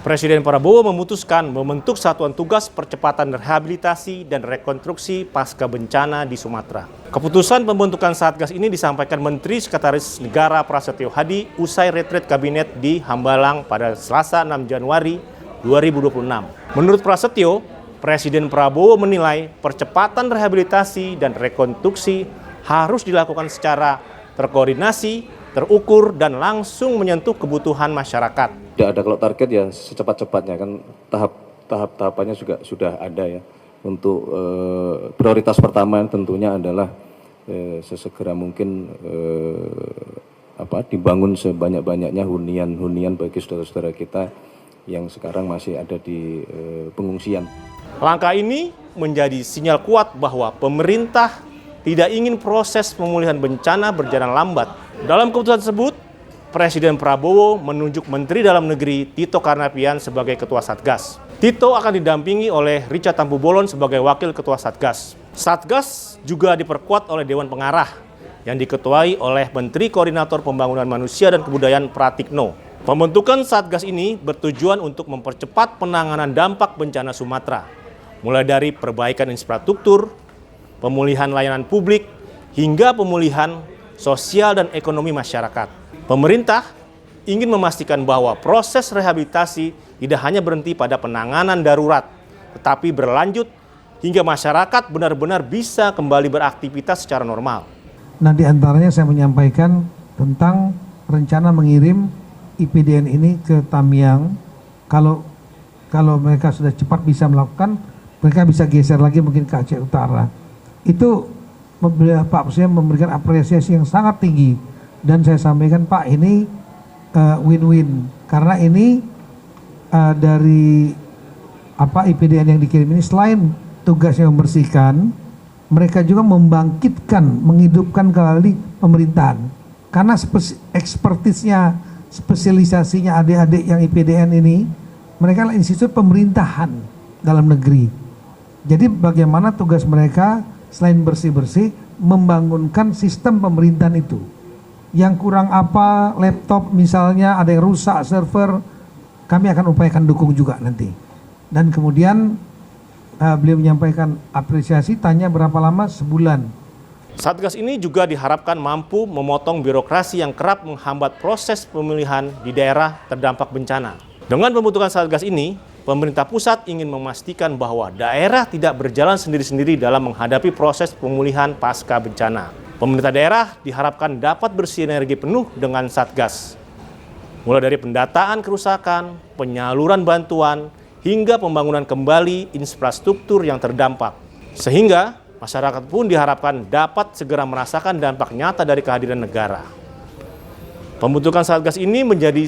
Presiden Prabowo memutuskan membentuk Satuan Tugas Percepatan Rehabilitasi dan Rekonstruksi Pasca Bencana di Sumatera. Keputusan pembentukan Satgas ini disampaikan Menteri Sekretaris Negara Prasetyo Hadi usai retret kabinet di Hambalang pada Selasa 6 Januari 2026. Menurut Prasetyo, Presiden Prabowo menilai percepatan rehabilitasi dan rekonstruksi harus dilakukan secara terkoordinasi, terukur, dan langsung menyentuh kebutuhan masyarakat. Tidak ada kalau target ya secepat-cepatnya, kan tahapannya juga sudah ada ya. Untuk prioritas pertama tentunya adalah sesegera mungkin dibangun sebanyak-banyaknya hunian bagi saudara-saudara kita yang sekarang masih ada di pengungsian. Langkah ini menjadi sinyal kuat bahwa pemerintah tidak ingin proses pemulihan bencana berjalan lambat. Dalam keputusan tersebut, Presiden Prabowo menunjuk Menteri Dalam Negeri Tito Karnavian sebagai Ketua Satgas. Tito akan didampingi oleh Richard Tampu-Bolon sebagai Wakil Ketua Satgas. Satgas juga diperkuat oleh Dewan Pengarah yang diketuai oleh Menteri Koordinator Pembangunan Manusia dan Kebudayaan Pratikno. Pembentukan Satgas ini bertujuan untuk mempercepat penanganan dampak bencana Sumatera, mulai dari perbaikan infrastruktur, pemulihan layanan publik, hingga pemulihan sosial dan ekonomi masyarakat. Pemerintah ingin memastikan bahwa proses rehabilitasi tidak hanya berhenti pada penanganan darurat, tetapi berlanjut hingga masyarakat benar-benar bisa kembali beraktivitas secara normal. Nah, di antaranya saya menyampaikan tentang rencana mengirim IPDN ini ke Tamiang. Kalau mereka sudah cepat bisa melakukan, mereka bisa geser lagi mungkin ke Aceh Utara. Itu Pak Presiden memberikan apresiasi yang sangat tinggi. Dan saya sampaikan, Pak, ini win-win karena ini dari IPDN yang dikirim ini selain tugasnya membersihkan, mereka juga membangkitkan, menghidupkan kembali pemerintahan karena ekspertisnya, spesialisasinya adik-adik yang IPDN ini, mereka adalah institusi pemerintahan dalam negeri. Jadi bagaimana tugas mereka selain bersih-bersih membangunkan sistem pemerintahan itu. Yang kurang apa, laptop misalnya ada yang rusak, server, kami akan upayakan dukung juga nanti. Dan kemudian beliau menyampaikan apresiasi, tanya berapa lama, sebulan. Satgas ini juga diharapkan mampu memotong birokrasi yang kerap menghambat proses pemilihan di daerah terdampak bencana. Dengan pembentukan Satgas ini, pemerintah pusat ingin memastikan bahwa daerah tidak berjalan sendiri-sendiri dalam menghadapi proses pemulihan pasca bencana. Pemerintah daerah diharapkan dapat bersinergi penuh dengan Satgas, mulai dari pendataan kerusakan, penyaluran bantuan, hingga pembangunan kembali infrastruktur yang terdampak. Sehingga masyarakat pun diharapkan dapat segera merasakan dampak nyata dari kehadiran negara. Pembentukan Satgas ini menjadi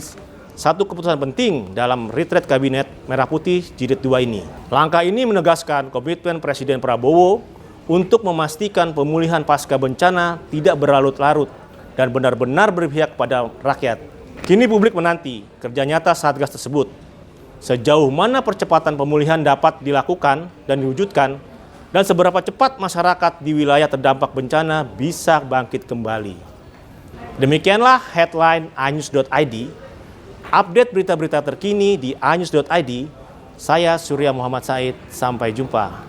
satu keputusan penting dalam retret Kabinet Merah Putih Jilid 2 ini. Langkah ini menegaskan komitmen Presiden Prabowo untuk memastikan pemulihan pasca bencana tidak berlarut-larut dan benar-benar berpihak pada rakyat. Kini publik menanti kerja nyata Satgas tersebut. Sejauh mana percepatan pemulihan dapat dilakukan dan diwujudkan, dan seberapa cepat masyarakat di wilayah terdampak bencana bisa bangkit kembali. Demikianlah headline anews.id. Update berita-berita terkini di anews.id. Saya Surya Muhammad Said. Sampai jumpa.